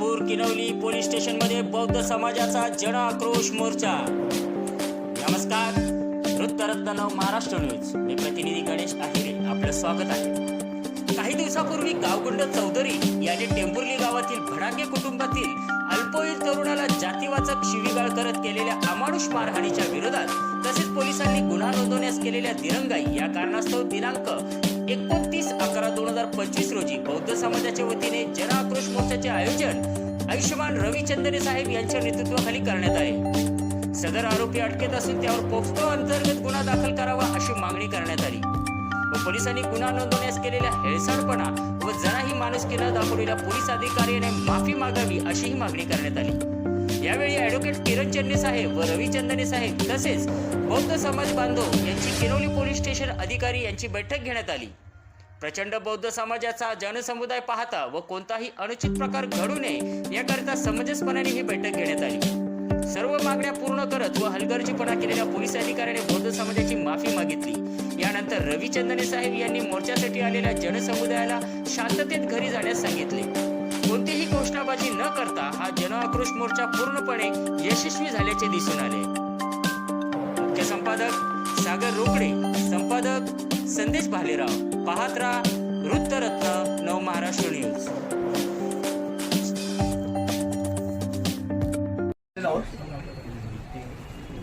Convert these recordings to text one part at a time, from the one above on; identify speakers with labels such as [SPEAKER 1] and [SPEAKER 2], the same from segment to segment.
[SPEAKER 1] Chembur Kinwali police स्टेशनमध्ये बौद्ध समाजाचा जन आक्रोश मोर्चा। नमस्कार, वृत्तरत्न महाराष्ट्र न्यूज, मी प्रतिनिधी गणेश आहिरे आपलं स्वागत आहे। काही दिवसापूर्वी गावगुंड चौधरी यांनी टेंभुर्ली गावातील भडाके कुटुंबातील अल्पवयीन तरुणाला जातीवाचक शिवीगाळ करत केलेल्या अमानुष मारहाणीच्या विरोधात तसेच पोलिसांनी गुन्हा नोंदवण्यास केलेल्या दिरंगाई या कारणास्तव दिनांक 29/11/2025 रोजी बौद्ध समाजाच्या वतीने जन आक्रोश मोर्चाचे आयोजन आयुष्यमान रविचंद्रने साहेब यांच्या नेतृत्वाखाली करण्यात आले। सदर आरोपी अटकेत असून त्यावर पोक्सो अंतर्गत गुन्हा दाखल करावा अशी मागणी करण्यात आली व पोलिसांनी गुन्हा नोंदवण्यास केलेल्या हेळसांडपणा व जराही माणुसकी न दाखवलेल्या पोलीस अधिकाऱ्याने माफी मागावी अशीही मागणी करण्यात आली। यावेळी ॲडव्होकेट किरण चन्ने साहेब व रविचंद्रने साहेब तसेच बौद्ध समाज बांधव यांची किनवली पोलीस स्टेशन अधिकारी यांची बैठक घेण्यात आली। प्रचंड बौद्ध समाजाचा जनसमुदाय पाहता व कोणताही अनुचित प्रकार घडू नये याकरिता समंजसपणाने ही बैठक घेण्यात आली। सर्व मागण्या पूर्ण करत व हलगर्जीपणा केलेल्या पोलीस अधिकाऱ्याने बौद्ध समाजाची माफी मागितली। यानंतर रविचंद्रने साहेब यांनी मोर्चासाठी आलेल्या जनसमुदायाला शांततेत घरी जाण्यास सांगितले। कोणतीही घोषणाबाजी न करता हा जन आक्रोश मोर्चा पूर्णपणे यशस्वी झाल्याचे दिसून आले। मुख्य संपादक सागर रोकडे, संपादक संदेश भालेराव। पाहत राहा वृत्तरत्न नव महाराष्ट्र न्यूज।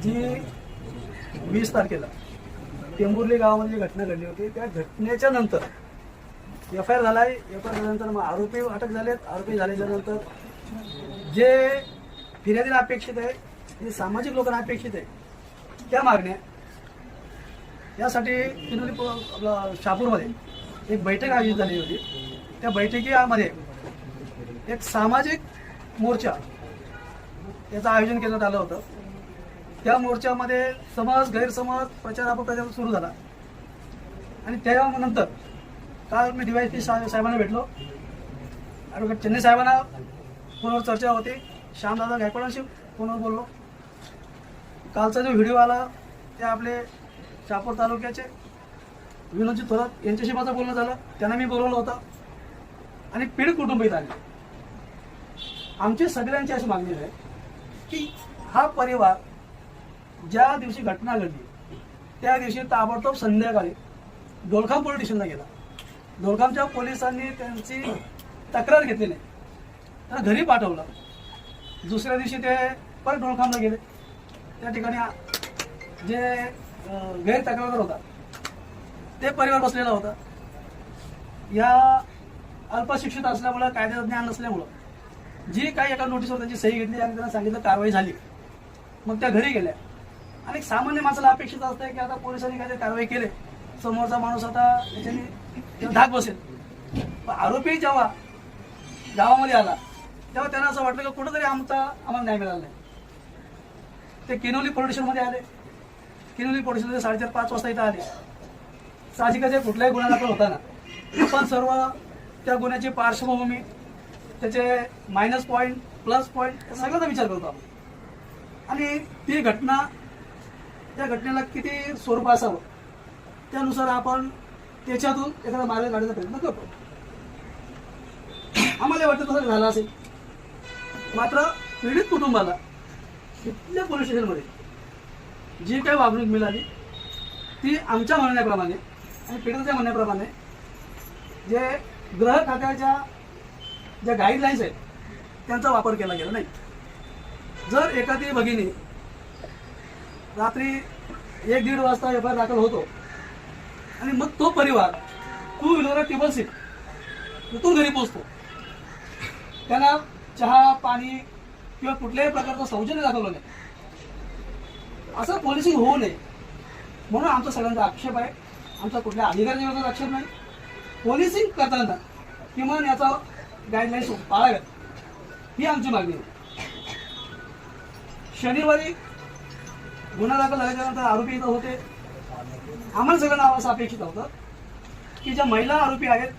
[SPEAKER 2] जी 20 तारखेला टेंभुर्ली गावामध्ये घटना घडली होती, त्या घटनेच्या नंतर FIR झालाय। FIR झाल्यानंतर मग आरोपी अटक झालेत। आरोपी झाल्याच्या नंतर जे फिर्यादीला अपेक्षित आहे, जे सामाजिक लोकांना अपेक्षित आहे, त्या मागण्या यासाठी किनवली आपला शहापूरमध्ये एक बैठक आयोजित झाली होती। त्या बैठकीमध्ये एक सामाजिक मोर्चा याचं आयोजन करण्यात आलं होतं। त्या मोर्चामध्ये समज गैरसमज प्रचार अपप्रचार सुरू झाला आणि त्यानंतर काल मी DYSP साहेबांना भेटलो, ॲडव्होकेट चन्ने साहेबांना फोनवर चर्चा होती, श्यामदादा गायकवाडांशी फोनवर बोललो। कालचा जो व्हिडिओ आला ते आपले शहापूर तालुक्याचे विनोदजी थोरात यांच्याशी माझं बोलणं झालं, त्यांना मी बोलवलं होतं आणि पीडित कुटुंब इथं आले। आमची सगळ्यांची अशी मागणी आहे की हा परिवार ज्या दिवशी घटना घडली त्या दिवशी ताबडतोब संध्याकाळी डोलखाम पोलीस स्टेशनला गेला। डोलखामच्या पोलिसांनी त्यांची तक्रार घेतली नाही, त्यांना घरी पाठवलं। दुसऱ्या दिवशी ते परत डोलखामला गेले। त्या ठिकाणी जे गैर तक्रारदार होता ते परिवार बसलेला होता। या अल्पशिक्षित असल्यामुळं, कायद्याचं ज्ञान नसल्यामुळं जी काही एका नोटीसवर त्यांची सही घेतली आणि त्यांना सांगितलं कारवाई झाली, मग त्या घरी गेल्या। आणि सामान्य माणसाला अपेक्षित असतं की आता पोलिसांनी काय कारवाई केली, समोरचा माणूस आता याच्याने धाक बसेल। पण आरोपी जेव्हा गावामध्ये आला तेव्हा त्यांना असं वाटलं की कुठंतरी आम्हाला न्याय मिळाला नाही। ते किनवली पोलीस स्टेशनमध्ये आले। किनवली पोलीस स्टेशनमध्ये 4:30-5 वाजता इथं आले। साहजिकच कुठलाही गुन्हा दाखल होता ना, पण सर्व त्या गुन्ह्याची पार्श्वभूमी, त्याचे मायनस पॉईंट, प्लस पॉईंट सगळ्याचा विचार करतो आपण। आणि ती घटना, त्या घटनेला किती स्वरूप असावं त्यानुसार आपण त्याच्यातून एखादा मार्ग काढण्याचा प्रयत्न करतो। आम्हाला वाटतं तसं झालं असेल, मात्र पीडित कुटुंबाला इथल्या पोलीस स्टेशनमध्ये जी काही वागणूक मिळाली ती आमच्या म्हणण्याप्रमाणे आणि पीडिताच्या म्हणण्याप्रमाणे जे गृह खात्याच्या ज्या गाईडलाईन्स आहेत त्यांचा वापर केला गेला नाही। जर एखादी भगिनी रात्री 1-1:30 वाजता FIR दाखल होतो आणि मग तो परिवार 2 व्हीलर टेबल सीट तिथून घरी पोहोचतो, त्यांना चहा पाणी किंवा कुठल्याही प्रकारचं सौजन्य दाखवलं नाही, असं पोलिसिंग होऊ नये म्हणून आमचा सगळ्यांचा आक्षेप आहे। आमचा कुठल्या अधिकाऱ्यांच्या विरोधात आक्षेप नाही। पोलिसिंग करताना किमान याचा गाईडलाईन्स पाळाव्यात ही आमची मागणी आहे। शनिवारी गुन्हा दाखल झाल्याच्यानंतर आरोपी इथं होते। आम्हाला सगळ्यांना असं अपेक्षित होतं की ज्या महिला आरोपी आहेत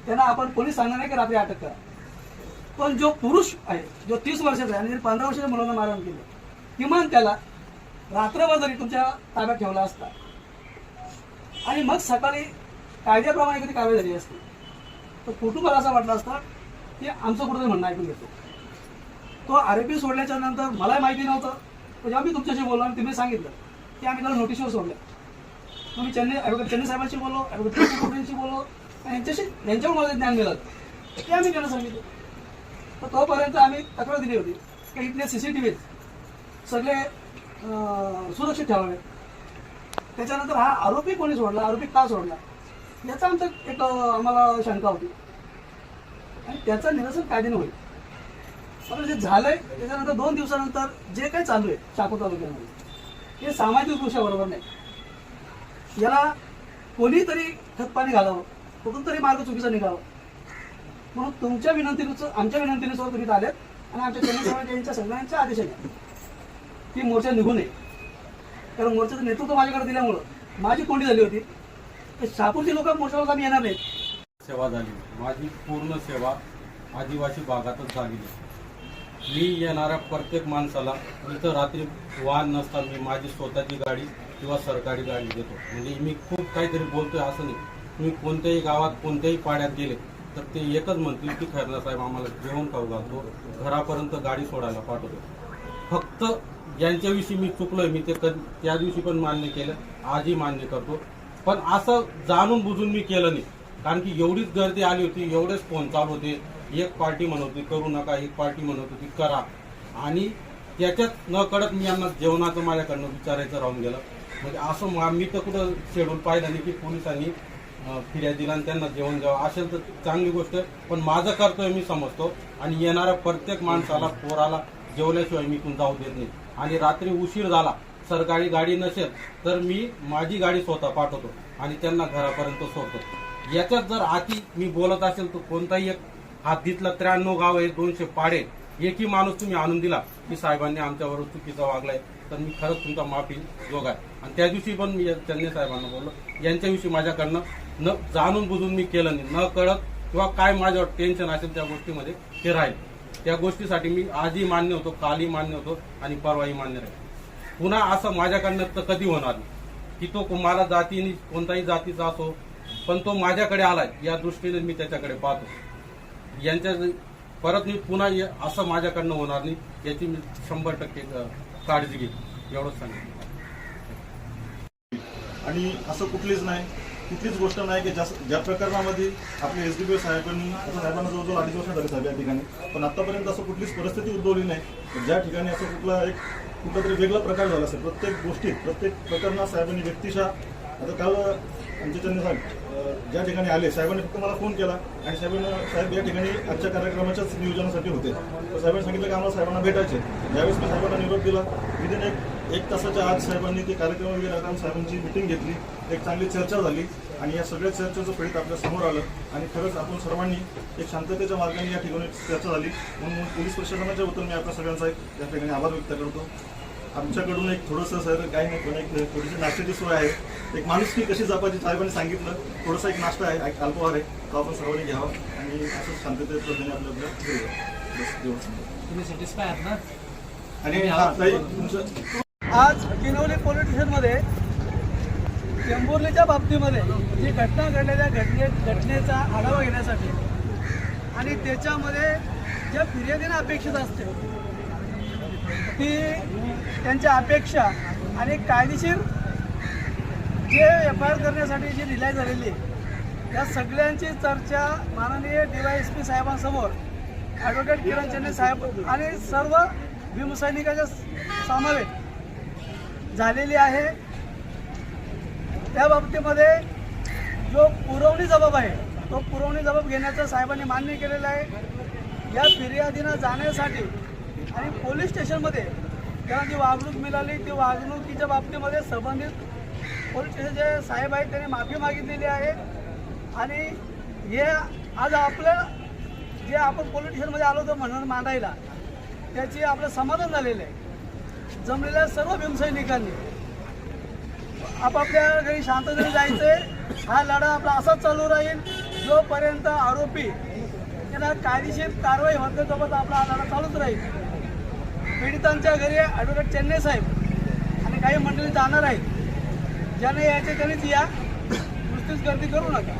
[SPEAKER 2] त्यांना आपण पोलीस सांगणार नाही की रात्री अटक करा, पण जो पुरुष आहे, जो 30 वर्षाचा आहे आणि 15 वर्षाच्या मुलांना मारहाण केली, किमान त्याला रात्रभर जरी तुमच्या ताब्यात ठेवला असता आणि मग सकाळी कायद्याप्रमाणे कधी कारवाई झाली असती तर कुटुंबाला असं वाटलं असतं की आमचं कुठेतरी म्हणणं ऐकून घेतो। तो आरोपी सोडल्याच्या नंतर मला माहिती नव्हतं. जेव्हा मी तुमच्याशी बोललो आणि तुम्ही सांगितलं की आम्ही त्याला नोटीसवर सोडलं, मग मी ॲडव्होकेट चन्ने साहेबांशी बोललो, ॲडव्होकेट बोललो आणि यांच्यावर मला ज्ञान मिळालं ते आम्ही त्यांना सांगितलं. तर तोपर्यंत आम्ही तक्रार दिली होती की इथले CCTV सगळे सुरक्षित ठेवावे. त्याच्यानंतर हा आरोपी कोणी सोडला, आरोपी का सोडला याचा आमचं एक आम्हाला शंका होती आणि त्याचं निरसन कायद्याने होईल. पण जे झालंय त्याच्यानंतर 2 दिवसानंतर जे काही चालू आहे शहापूर तालुक्यामध्ये हे सामाजिक दृष्ट्या बरोबर नाही. याला कोणीतरी खतपाणी घालावं, कुठून तरी मार्ग चुकीचा निघावा म्हणून तुमच्या विनंतीनुसार आमच्या विनंतीनुसार तुम्ही आलेत आणि आमच्या चन्ने यांच्या सगळ्यांच्या आदेशाने ती मोर्चा निघू नये. कारण मोर्चाचं नेतृत्व माझ्याकडे दिल्यामुळं माझी कोंडी झाली होती. शहापूरची लोक मोर्चावर आम्ही येणार नाहीत.
[SPEAKER 3] सेवा झाली, माझी पूर्ण सेवा आदिवासी भागातच झालेली. मी येणाऱ्या प्रत्येक माणसाला इथं रात्री वाहन नसताना मी माझी स्वतःची गाडी किंवा सरकारी गाडी देतो. म्हणजे मी खूप काहीतरी बोलतोय असं नाही. मी कोणत्याही गावात कोणत्याही पाड्यात गेले तर ते एकच म्हणतील की खैरनार साहेब आम्हाला जेवण खाऊ घालतो, घरापर्यंत गाडी सोडायला पाठवतो. फक्त यांच्याविषयी मी चुकलोय, मी ते त्या दिवशी पण मान्य केलं, आजही मान्य करतो. पण असं जाणून बुजून मी केलं नाही. कारण की एवढीच गर्दी आली होती, एवढेच फोन चालू होते. एक पार्टी म्हणत होती करू नका, एक पार्टी म्हणत होती करा. आणि त्याच्यात न कळत मी यांना जेवणाचं माझ्याकडनं विचारायचं राहून गेलं. म्हणजे असं मी तर कुठं शेड्यूल पाहिलं नाही की पोलिसांनी फिर्याद दिला आणि त्यांना जेवण द्यावं. असेल तर चांगली गोष्ट आहे, पण माझं कर्तव्य मी समजतो आणि येणाऱ्या प्रत्येक माणसाला पोराला जेवल्याशिवाय मी इथून जाऊ देत नाही. आणि रात्री उशीर झाला, सरकारी गाडी नसेल तर मी माझी गाडी स्वतः पाठवतो आणि त्यांना घरापर्यंत सोडतो. याच्यात जर आती मी बोलत असेल तर कोणताही एक हद्दीतला 93 गाव आहे, 200 पाडे, एकही माणूस तुम्ही आणून दिला की साहेबांनी आमच्यावर चुकीचा वागलाय तर मी खरंच तुमचा माफी जोग आहे. आणि त्या दिवशी पण मी चन्ने साहेबांना बोललो, यांच्याविषयी माझ्याकडनं न जाणून बुजून मी केलं नाही, न कळत किंवा काय माझ्यावर टेन्शन असेल त्या गोष्टीमध्ये ते राहील. त्या गोष्टीसाठी मी आजही मान्य होतो, कालही मान्य होतो आणि परवाही मान्य राहील. पुन्हा असं माझ्याकडनं तर कधी होणार नाही की तो मला जातीने कोणताही जातीचा असो, पण तो माझ्याकडे आलाय या दृष्टीने मी त्याच्याकडे पाहतो. यांच्या परत मी पुन्हा असं माझ्याकडनं होणार नाही याची मी 100% काळजी घेईन, एवढंच सांगितलं.
[SPEAKER 4] आणि असं कुठलीच गोष्ट नाही की ज्या प्रकरणामध्ये आपले SDPO साहेबांनी साहेबांना जवळजवळ 2.5 वर्ष झाले साहेब या ठिकाणी, पण आतापर्यंत असं कुठलीच परिस्थिती उद्भवली नाही ज्या ठिकाणी असं कुठलातरी वेगळा प्रकार झाला असेल. प्रत्येक प्रकरणात साहेबांनी व्यक्तिशः आता काल आमचे चन्ने साहेब ज्या ठिकाणी आले, साहेबांनी फक्त मला फोन केला आणि साहेब या ठिकाणी आजच्या कार्यक्रमाच्याच नियोजनासाठी होते. तर साहेबांनी सांगितलं की आम्हाला साहेबांना भेटायचे. ज्यावेळेस मी साहेबांना निरोप दिला, विदिन एक तासाच्या आत साहेबांनी ते कार्यक्रम वगैरे करून साहेबांची मिटिंग घेतली, एक चांगली चर्चा झाली आणि या सगळ्या चर्चेचं फलित आपल्या समोर आलं. आणि खरंच आपण सर्वांनी एक शांततेच्या मार्गाने या ठिकाणी चर्चा झाली. म्हणून पोलीस प्रशासनाच्या वतीने मी आपल्या सगळ्यांचा या ठिकाणी आभार व्यक्त करतो. आमच्याकडून एक थोडंसं सर काही नाही, पण एक थोडीशी नाश्त्याची सोय आहे. एक माणुसकी कशी जपायची साहेबांनी सांगितलं, थोडासा एक नाश्ता आहे, एक अल्पहार आहे, तो आपण सर्वांनी घ्यावा आणि असं शांततेत पद्धतीने आपल्याला
[SPEAKER 5] तुम्ही सॅटिस्फाय आहात ना?
[SPEAKER 4] आणि तुमचं
[SPEAKER 2] आज किनवली पोलीस स्टेशनमध्ये टेंभुर्लीच्या बाबतीमध्ये जी घटना घडलेल्या घटनेचा आढावा घेण्यासाठी आणि त्याच्यामध्ये ज्या फिर्यादीने अपेक्षित असते ती त्यांच्या अपेक्षा आणि कायदेशीर जे FIR करण्यासाठी जी रिलाय झालेली आहे या सगळ्यांची चर्चा माननीय DYSP साहेबांसमोर ॲडव्होकेट किरण चन्ने साहेब आणि सर्व भीमसैनिकांच्या समावेश झालेली आहे. त्या बाबतीमध्ये जो पुरवणी जबाब आहे तो पुरवणी जबाब घेण्याचं साहेबांनी मान्य केलेलं आहे. या फिर्यादीनं जाण्यासाठी आणि पोलीस स्टेशनमध्ये त्यांना जी वागणूक मिळाली ती वागणुकीच्या बाबतीमध्ये संबंधित पोलीस स्टेशनचे साहेब आहेत त्यांनी माफी मागितलेली आहे. आणि हे आज आपलं जे आपण पोलीस स्टेशनमध्ये आलो होतो म्हणून मांडायला त्याची आपलं समाधान झालेलं आहे. जमलेल्या सर्व भीमसैनिकांनी आपापल्या घरी शांततेने जायचंय. हा लढा आपला असाच चालू राहील जोपर्यंत आरोपी त्यांना कायदेशीर कारवाई होण्यासोबत आपला हा लढा चालूच राहील. पीडितांच्या घरी ॲडव्होकेट चन्ने साहेब आणि काही मंडळी जाणार आहेत. ज्याने यायचे त्यांनीच या, नुसतीच गर्दी करू नका.